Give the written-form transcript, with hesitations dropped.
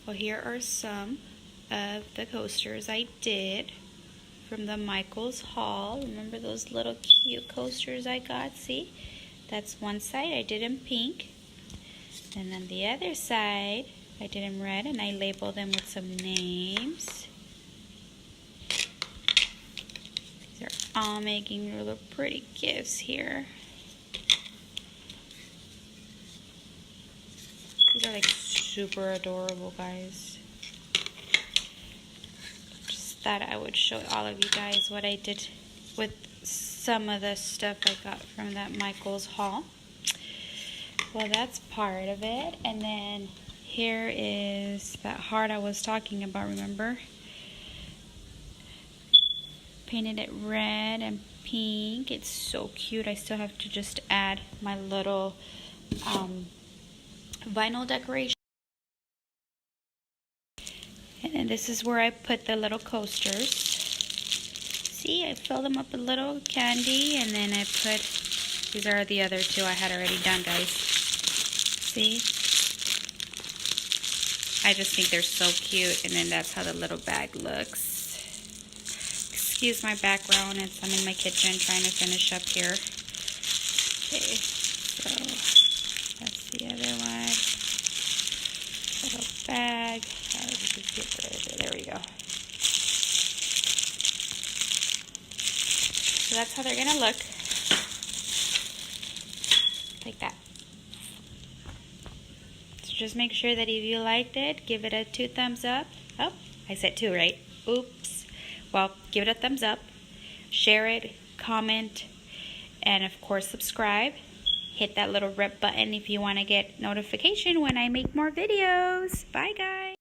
Well, here are some of the coasters I did from the Michaels haul. Remember those little cute coasters I got? See? That's one side I did in pink. And on the other side, I did in red, and I labeled them with some names. These are all making really pretty gifts here. These are like super adorable, guys. Just thought I would show all of you guys what I did with some of the stuff I got from that Michaels haul. Well, that's part of it. And then here is that heart I was talking about, remember? Painted it red and pink. It's so cute. I still have to just add my little vinyl decoration. And then this is where I put the little coasters. See, I filled them up with little candy, and then I put, these are the other two I had already done, guys. See? I just think they're so cute, and then that's how the little bag looks. Excuse my background, as I'm in my kitchen trying to finish up here. Okay, so that's the other one. Little bag. There we go. So that's how they're gonna look. Like that. So just make sure that if you liked it, give it a 2 thumbs up. Oh, I said 2, right? Oops. Well, give it a thumbs up. Share it, comment, and of course subscribe. Hit that little red button if you want to get notification when I make more videos. Bye, guys.